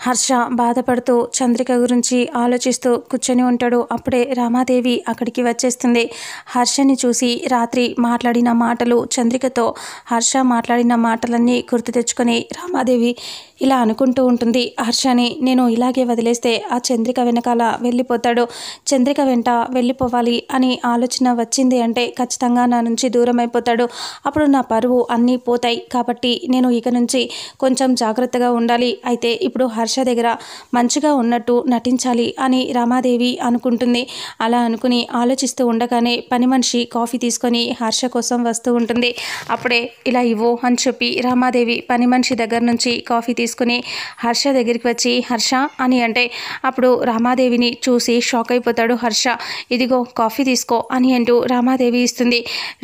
హర్ష బాధపడుతూ చంద్రిక గురించి ఆలోచిస్తూ కూర్చొని ఉంటాడు. అప్పుడే రామాదేవి అక్కడికి వచ్చేస్తుంది. హర్షని చూసి రాత్రి మాట్లాడిన మాటలు, చంద్రికతో హర్ష మాట్లాడిన మాటలన్నీ గుర్తు తెచ్చుకొని రామాదేవి ఇలా అనుకుంటూ ఉంటుంది. హర్షని నేను ఇలాగే వదిలేస్తే ఆ చంద్రిక వెనకాల వెళ్ళిపోతాడు. చంద్రిక వెంట వెళ్ళిపోవాలి అని ఆలోచన వచ్చింది అంటే ఖచ్చితంగా నా నుంచి దూరం అయిపోతాడు. అప్పుడు నా పరువు అన్నీ పోతాయి. కాబట్టి నేను ఇక నుంచి కొంచెం జాగ్రత్తగా ఉండాలి. అయితే ఇప్పుడు హర్ష దగ్గర మంచిగా ఉన్నట్టు నటించాలి అని రామాదేవి అనుకుంటుంది. అలా అనుకుని ఆలోచిస్తూ ఉండగానే పని మనిషి కాఫీ తీసుకొని హర్ష కోసం వస్తూ ఉంటుంది. అప్పుడే ఇలా ఇవ్వు అని చెప్పి రామాదేవి పని మనిషి దగ్గర నుంచి కాఫీ తీసుకుని హర్ష దగ్గరికి వచ్చి హర్ష అని అంటే అప్పుడు రామాదేవిని చూసి షాక్ అయిపోతాడు హర్ష. ఇదిగో కాఫీ తీసుకో అని అంటూ రామాదేవి ఇస్తుంది.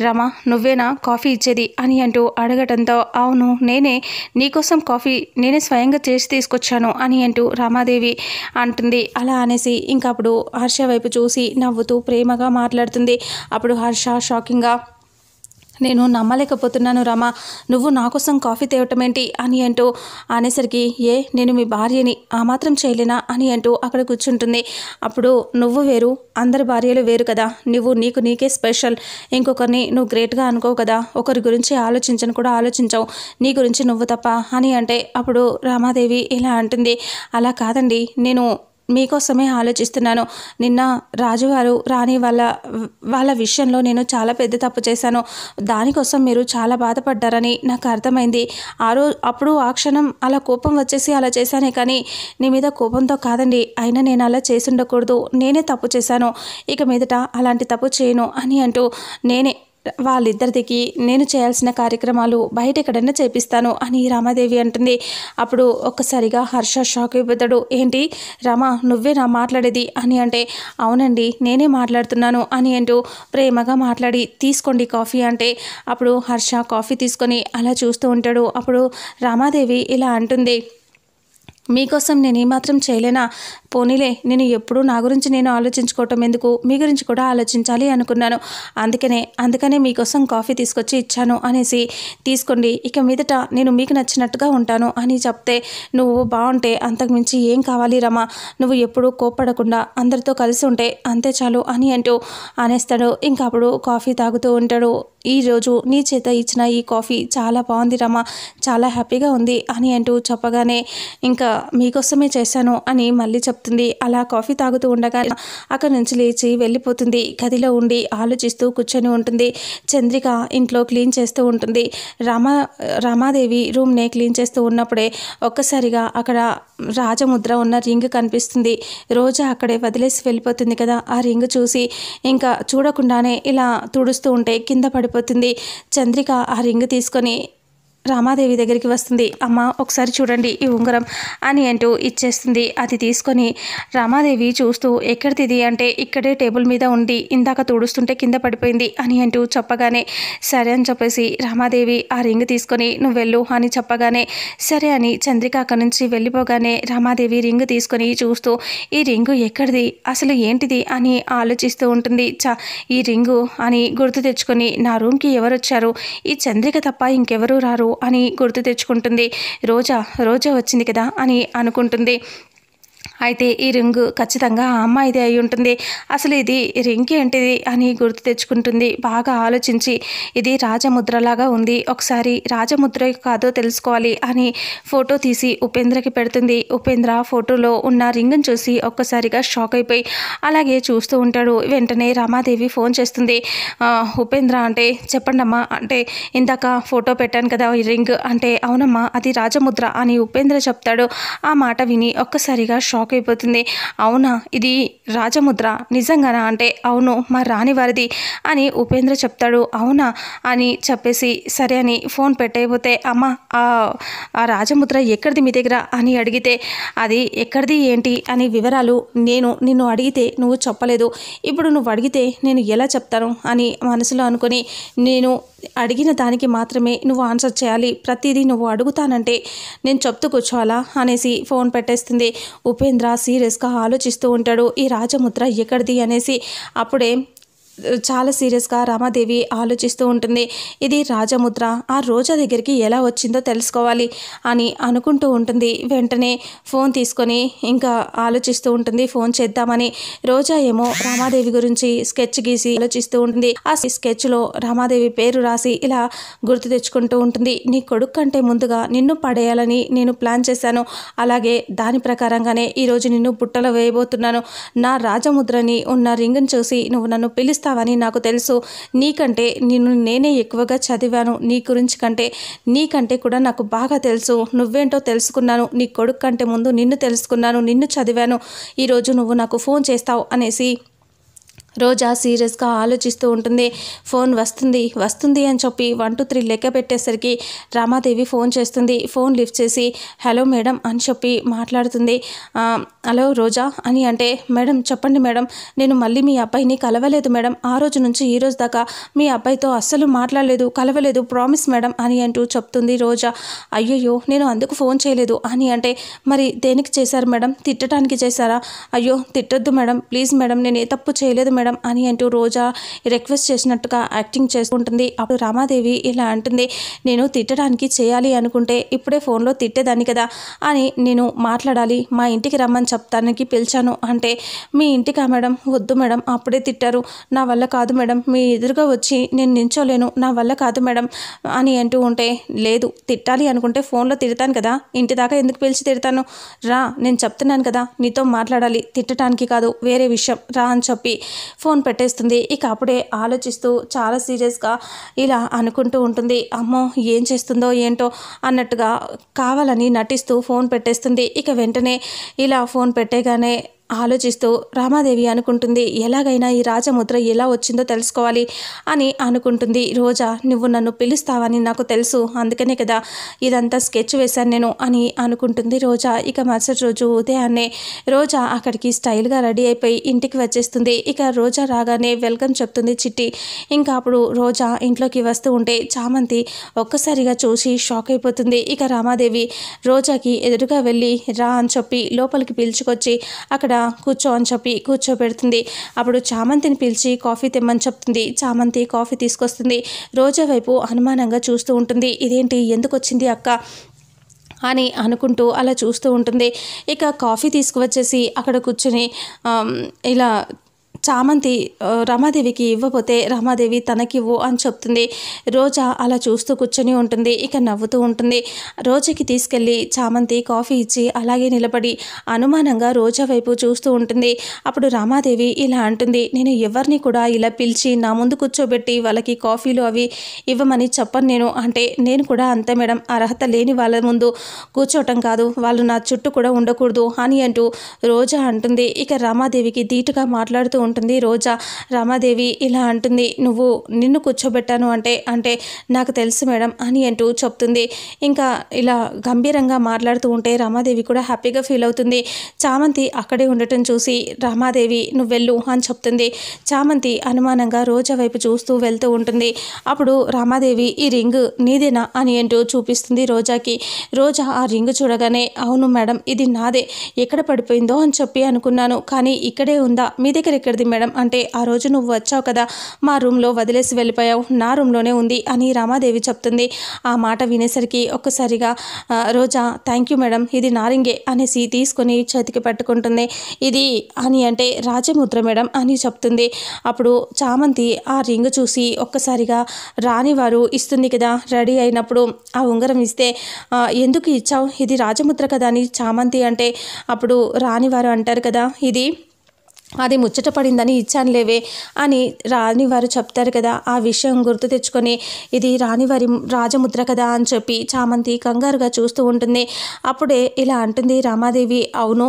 రమా నువ్వేనా కాఫీ ఇచ్చేది అని అంటూ అడగటంతో అవును నేనే, నీకోసం కాఫీ నేనే స్వయంగా చేసి తీసుకొచ్చాను అని అంటూ రామాదేవి అంటుంది. అలా అనేసి ఇంకప్పుడు హర్ష వైపు చూసి నవ్వుతూ ప్రేమగా మాట్లాడుతుంది. అప్పుడు హర్ష షాకింగ్గా నేను నమ్మలేకపోతున్నాను రమా, నువ్వు నా కోసం కాఫీ తేవటం ఏంటి అని అంటూ అనేసరికి నేను మీ భార్యని ఆ మాత్రం చేయలేనా అని అంటూ అక్కడ కూర్చుంటుంది. అప్పుడు నువ్వు వేరు, అందరి భార్యలు వేరు కదా, నువ్వు నీకే స్పెషల్, ఇంకొకరిని నువ్వు గ్రేట్గా అనుకోవు కదా, ఒకరి గురించి ఆలోచించను కూడా ఆలోచించవు, నీ గురించి నువ్వు తప్ప అని అంటే అప్పుడు రామాదేవి ఇలా అంటుంది. అలా కాదండి, నేను మీకోసమే ఆలోచిస్తున్నాను. నిన్న రాజువారు రాణి వాళ్ళ విషయంలో నేను చాలా పెద్ద తప్పు చేశాను. దానికోసం మీరు చాలా బాధపడ్డారని నాకు అర్థమైంది. అప్పుడు ఆ క్షణం అలా కోపం వచ్చేసి అలా చేశానే కానీ నీ మీద కోపంతో కాదండి. అయినా నేను అలా చేసి ఉండకూడదు, నేనే తప్పు చేశాను, ఇక మీదట అలాంటి తప్పు చేయను అని అంటూ వాళ్ళిద్దరిదికి నేను చేయాల్సిన కార్యక్రమాలు బయట ఎక్కడైనా చేపిస్తాను అని రామాదేవి అంటుంది. అప్పుడు ఒక్కసారిగా హర్ష షాక్ అయిపోతాడు. ఏంటి రామా నువ్వే నా మాట్లాడేది అని అంటే అవునండి నేనే మాట్లాడుతున్నాను అని అంటూ ప్రేమగా మాట్లాడి తీసుకోండి కాఫీ అంటే అప్పుడు హర్ష కాఫీ తీసుకొని అలా చూస్తూ ఉంటాడు. అప్పుడు రామాదేవి ఇలా అంటుంది. మీకోసం నేను ఏమాత్రం చేయలేనా, పోనీలే నేను ఎప్పుడూ నా గురించి నేను ఆలోచించుకోవటం ఎందుకు, మీ గురించి కూడా ఆలోచించాలి అనుకున్నాను, అందుకనే మీకోసం కాఫీ తీసుకొచ్చి ఇచ్చాను అనేసి తీసుకోండి, ఇక మీదట నేను మీకు నచ్చినట్టుగా ఉంటాను అని చెప్తే నువ్వు బాగుంటే అంతకుమించి ఏం కావాలి రమా, నువ్వు ఎప్పుడూ కోప్పడకుండా అందరితో కలిసి ఉంటే అంతే చాలు అని అంటూ అనేస్తాడు. ఇంకా అప్పుడు కాఫీ తాగుతూ ఉంటాడు. ఈరోజు నీ చేత ఇచ్చిన ఈ కాఫీ చాలా బాగుంది రమా, చాలా హ్యాపీగా ఉంది అని అంటూ చెప్పగానే ఇంకా మీకోసమే చేశాను అని మళ్ళీ చెప్తుంది. అలా కాఫీ తాగుతూ ఉండగా అక్కడి నుంచి లేచి వెళ్ళిపోతుంది. గదిలో ఉండి ఆలోచిస్తూ కూర్చొని ఉంటుంది. చంద్రిక ఇంట్లో క్లీన్ చేస్తూ ఉంటుంది. రామాదేవి రూమ్నే క్లీన్ చేస్తూ ఉన్నప్పుడే ఒక్కసారిగా అక్కడ రాజముద్ర ఉన్న రింగ్ కనిపిస్తుంది. రోజా అక్కడే వదిలేసి వెళ్ళిపోతుంది కదా, ఆ రింగ్ చూసి ఇంకా చూడకుండానే ఇలా తుడుస్తూ ఉంటే కింద పడిపోతుంది. చంద్రిక ఆ రింగ్ తీసుకొని రామాదేవి దగ్గరికి వస్తుంది. అమ్మ ఒకసారి చూడండి ఈ ఉంగరం అని అంటూ ఇచ్చేస్తుంది. అది తీసుకొని రామాదేవి చూస్తూ ఎక్కడిది అంటే ఇక్కడే టేబుల్ మీద ఉండి ఇందాక తుడుస్తుంటే కింద పడిపోయింది అని అంటూ చెప్పగానే సరే అని చెప్పేసి రామాదేవి ఆ రింగ్ తీసుకొని నువ్వు వెళ్ళు అని చెప్పగానే సరే అని చంద్రిక అక్కడి నుంచి వెళ్ళిపోగానే రామాదేవి రింగ్ తీసుకొని చూస్తూ ఈ రింగు ఎక్కడిది, అసలు ఏంటిది అని ఆలోచిస్తూ ఉంటుంది. ఈ రింగు అని గుర్తు తెచ్చుకొని నా రూమ్కి ఎవరు వచ్చారు, ఈ చంద్రిక తప్ప ఇంకెవరూ రారు అని గుర్తు తెచ్చుకుంటుంది. రోజా వచ్చింది కదా అని అనుకుంటుంది. అయితే ఈ రింగు ఖచ్చితంగా ఆ అమ్మాయిదే అయి ఉంటుంది, అసలు ఇది రింగ్ ఏంటిది అని గుర్తు తెచ్చుకుంటుంది. బాగా ఆలోచించి ఇది రాజముద్రలాగా ఉంది, ఒకసారి రాజముద్ర కాదో తెలుసుకోవాలి అని ఫోటో తీసి ఉపేంద్రకి పెడుతుంది. ఉపేంద్ర ఫోటోలో ఉన్న రింగ్ని చూసి ఒక్కసారిగా షాక్ అయిపోయి అలాగే చూస్తూ ఉంటాడు. వెంటనే రామాదేవి ఫోన్ చేస్తుంది. ఉపేంద్ర అంటే చెప్పండమ్మా అంటే ఇందాక ఫోటో పెట్టాను కదా ఈ రింగ్ అంటే అవునమ్మా అది రాజముద్ర అని ఉపేంద్ర చెప్తాడు. ఆ మాట విని ఒక్కసారిగా షాక్ అయిపోతుంది. అవునా ఇది రాజముద్ర నిజంగానా అంటే అవును మా రాణి వారిది అని ఉపేంద్ర చెప్తాడు. అవునా అని చెప్పేసి సరే అని ఫోన్ పెట్టయిపోతే అమ్మ ఆ రాజముద్ర ఎక్కడిది మీ దగ్గర అని అడిగితే అది ఎక్కడిది ఏంటి అని వివరాలు నిన్ను అడిగితే నువ్వు చెప్పలేదు, ఇప్పుడు నువ్వు అడిగితే నేను ఎలా చెప్తాను అని మనసులో అనుకొని నేను అడిగిన దానికి మాత్రమే నువ్వు ఆన్సర్ చేయాలి, ప్రతిదీ నువ్వు అడుగుతానంటే నేను చెప్తూ కూర్చోవాలా అనేసి ఫోన్ పెట్టేస్తుంది. ఉపేంద్ర సీరియస్గా ఆలోచిస్తూ ఉంటాడు ఈ రాజముద్ర ఎక్కడిది అనేసి. అప్పుడే చాలా సీరియస్గా రామాదేవి ఆలోచిస్తూ ఉంటుంది. ఇది రాజముద్ర, ఆ రోజా దగ్గరికి ఎలా వచ్చిందో తెలుసుకోవాలి అని అనుకుంటూ ఉంటుంది. వెంటనే ఫోన్ తీసుకొని ఇంకా ఆలోచిస్తూ ఉంటుంది ఫోన్ చేద్దామని. రోజా ఏమో రామాదేవి గురించి స్కెచ్ గీసి ఆలోచిస్తూ ఉంటుంది. ఆ స్కెచ్లో రామాదేవి పేరు రాసి ఇలా గుర్తు తెచ్చుకుంటూ ఉంటుంది. నీ కొడుకు కంటే ముందుగా నిన్ను పడేయాలని నేను ప్లాన్ చేశాను. అలాగే దాని ప్రకారంగానే ఈరోజు నిన్ను బుట్టలో వేయబోతున్నాను. నా రాజముద్రని ఉన్న రింగ్ని చూసి నువ్వు నన్ను పిలుస్తావని నాకు తెలుసు. నీకంటే నిన్ను నేనే ఎక్కువగా చదివాను. నీ గురించి కంటే నీకంటే కూడా నాకు బాగా తెలుసు. నువ్వేంటో తెలుసుకున్నాను. నీ కొడుకు కంటే ముందు నిన్ను తెలుసుకున్నాను, నిన్ను చదివాను. ఈరోజు నువ్వు నాకు ఫోన్ చేస్తావు అనేసి రోజా సీరియస్గా ఆలోచిస్తూ ఉంటుంది. ఫోన్ వస్తుంది అని చెప్పి 1 2 3 లెక్క పెట్టేసరికి రామాదేవి ఫోన్ చేస్తుంది. ఫోన్ లిఫ్ట్ చేసి హలో మేడం అని చెప్పి మాట్లాడుతుంది. హలో రోజా అని అంటే, మేడం చెప్పండి మేడం, నేను మళ్ళీ మీ అబ్బాయిని కలవలేదు మేడం. ఆ రోజు నుంచి ఈ రోజు దాకా మీ అబ్బాయితో అస్సలు మాట్లాడలేదు, కలవలేదు, ప్రామిస్ మేడం అని అంటూ చెప్తుంది రోజా. అయ్యయ్యో నేను అందుకు ఫోన్ చేయలేదు అని అంటే, మరి దేనికి చేశారు మేడం? తిట్టడానికి చేశారా? అయ్యో తిట్టొద్దు మేడం, ప్లీజ్ మేడం, నేను ఏ తప్పు చేయలేదు మేడం అని అంటూ రోజా రిక్వెస్ట్ చేసినట్టుగా యాక్టింగ్ చేసుకుంటుంది. అప్పుడు రామాదేవి ఇలా అంటుంది, నేను తిట్టడానికి చేయాలి అనుకుంటే ఇప్పుడే ఫోన్లో తిట్టేదాన్ని కదా అని నేను మాట్లాడాలి, మా ఇంటికి రమ్మని చెప్తానికి పిలిచాను అంటే, మీ ఇంటికా మేడం? వద్దు మేడం, అప్పుడే తిట్టారు, నా వల్ల కాదు మేడం, మీ ఎదురుగా వచ్చి నేను నించోలేను, నా వల్ల కాదు మేడం అని అంటూ ఉంటే, లేదు తిట్టాలి అనుకుంటే ఫోన్లో తిడతాను కదా, ఇంటి దాకా ఎందుకు పిలిచి తిడతాను, రా నేను చెప్తున్నాను కదా, నీతో మాట్లాడాలి, తిట్టడానికి కాదు, వేరే విషయం రా అని చెప్పి ఫోన్ పెట్టేస్తుంది. ఇక అప్పుడే ఆలోచిస్తూ చాలా సీరియస్గా ఇలా అనుకుంటూ ఉంటుంది. అమ్మో ఏం చేస్తుందో ఏంటో అన్నట్టుగా కావాలని నటిస్తూ ఫోన్ పెట్టేస్తుంది. ఇక వెంటనే ఇలా ఫోన్ పెట్టేగానే ఆలోచిస్తూ రామాదేవి అనుకుంటుంది, ఎలాగైనా ఈ రాజముద్ర ఎలా వచ్చిందో తెలుసుకోవాలి అని అనుకుంటుంది. రోజా నువ్వు నన్ను పిలుస్తావని నాకు తెలుసు, అందుకనే కదా ఇదంతా స్కెచ్ వేశాను నేను అని అనుకుంటుంది రోజా. ఇక మరుసటి రోజు ఉదయాన్నే రోజా అక్కడికి స్టైల్గా రెడీ అయిపోయి ఇంటికి వచ్చేస్తుంది. ఇక రోజా రాగానే వెల్కమ్ చెప్తుంది చిట్టి. ఇంకా అప్పుడు రోజా ఇంట్లోకి వస్తూ ఉంటే చామంతి ఒక్కసారిగా చూసి షాక్ అయిపోతుంది. ఇక రామాదేవి రోజాకి ఎదురుగా వెళ్ళి రా అని చెప్పి లోపలికి పిలుచుకొచ్చి అక్కడ కూర్చో అని చెప్పి కూర్చోబెడుతుంది. అప్పుడు చామంతిని పిలిచి కాఫీ తెమ్మని చెప్తుంది. చామంతి కాఫీ తీసుకొస్తుంది. రోజా వైపు అనుమానంగా చూస్తూ ఉంటుంది. ఇదేంటి, ఎందుకు వచ్చింది అక్క అని అనుకుంటూ అలా చూస్తూ ఉంటుంది. ఇక కాఫీ తీసుకువచ్చేసి అక్కడ కూర్చొని ఇలా చామంతి రమాదేవికి ఇవ్వకపోతే రమాదేవి తనకివ్వు అని చెప్తుంది. రోజా అలా చూస్తూ కూర్చొని ఉంటుంది. ఇక నవ్వుతూ ఉంటుంది. రోజాకి తీసుకెళ్ళి చామంతి కాఫీ ఇచ్చి అలాగే నిలబడి అనుమానంగా రోజా వైపు చూస్తూ ఉంటుంది. అప్పుడు రామాదేవి ఇలా అంటుంది, నేను ఎవరిని కూడా ఇలా పిలిచి నా ముందు కూర్చోబెట్టి వాళ్ళకి కాఫీలు అవి ఇవ్వమని చెప్పను నేను. అంటే నేను కూడా అంతే మేడం, అర్హత లేని వాళ్ళ ముందు కూర్చోవటం కాదు, వాళ్ళు నా చుట్టూ కూడా ఉండకూడదు అని అంటూ రోజా అంటుంది. ఇక రామాదేవికి ధీటుగా మాట్లాడుతూ ఉంటుంది రోజా. రామాదేవి ఇలా అంటుంది, నువ్వు నిన్ను కూర్చోబెట్టాను అంటే నాకు తెలుసు మేడం అని అంటూ చెప్తుంది. ఇంకా ఇలా గంభీరంగా మాట్లాడుతూ ఉంటే రామాదేవి కూడా హ్యాపీగా ఫీల్ అవుతుంది. చామంతి అక్కడే ఉండటం చూసి రామాదేవి నువ్వు వెళ్ళు అని చెప్తుంది. చామంతి అనుమానంగా రోజా వైపు చూస్తూ వెళ్తూ ఉంటుంది. అప్పుడు రామాదేవి ఈ రింగ్ నీదేనా అని అంటూ చూపిస్తుంది రోజాకి. రోజా ఆ రింగ్ చూడగానే అవును మేడం ఇది నాదే, ఎక్కడ పడిపోయిందో అని చెప్పి అనుకున్నాను, కానీ ఇక్కడే ఉందా, మీ దగ్గర ఎక్కడిది మేడం అంటే, ఆ రోజు నువ్వు వచ్చావు కదా మా రూమ్లో వదిలేసి వెళ్ళిపోయావు, నా రూమ్లోనే ఉంది అని రామాదేవి చెప్తుంది. ఆ మాట వినేసరికి ఒక్కసారిగా రోజా థ్యాంక్ యూ మేడం, ఇది నా రింగే అనేసి తీసుకొని చేతికి పట్టుకుంటుంది. ఇది అని అంటే రాజముద్ర మేడం అని చెప్తుంది. అప్పుడు చామంతి ఆ రింగ్ చూసి ఒక్కసారిగా రాని వారు ఇస్తుంది కదా రెడీ అయినప్పుడు ఆ ఉంగరం ఇస్తే, ఎందుకు ఇచ్చావు, ఇది రాజముద్ర కదా అని చామంతి అంటే, అప్పుడు రానివారు అంటారు కదా ఇది అది ముచ్చట పడిందని ఇచ్చానులేవే అని రాణివారు చెప్తారు కదా, ఆ విషయం గుర్తు తెచ్చుకొని ఇది రాణివారి రాజముద్ర కదా అని చెప్పి చామంతి కంగారుగా చూస్తూ ఉంటుంది. అప్పుడే ఇలా అంటుంది రామాదేవి, అవును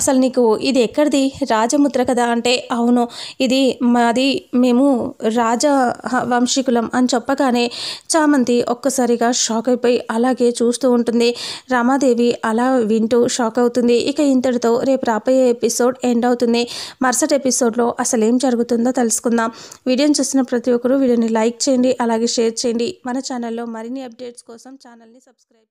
అసలు నీకు ఇది ఎక్కడిది, రాజముద్ర కదా అంటే, అవును ఇది మాది, మేము రాజ వంశీకులం అని చెప్పగానే చామంతి ఒక్కసారిగా షాక్ అయిపోయి అలాగే చూస్తూ ఉంటుంది. రామాదేవి అలా వింటూ షాక్ అవుతుంది. ఇక ఇంతటితో రేపు రాబోయే ఎపిసోడ్ ఎండ్ అవుతుంది. మరుసటి ఎపిసోడ్లో అసలు ఏం జరుగుతుందో తెలుసుకుందాం. వీడియోని చూసిన ప్రతి ఒక్కరూ వీడియోని లైక్ చేయండి, అలాగే షేర్ చేయండి. మన ఛానల్లో మరిన్ని అప్డేట్స్ కోసం ఛానల్ని సబ్స్క్రైబ్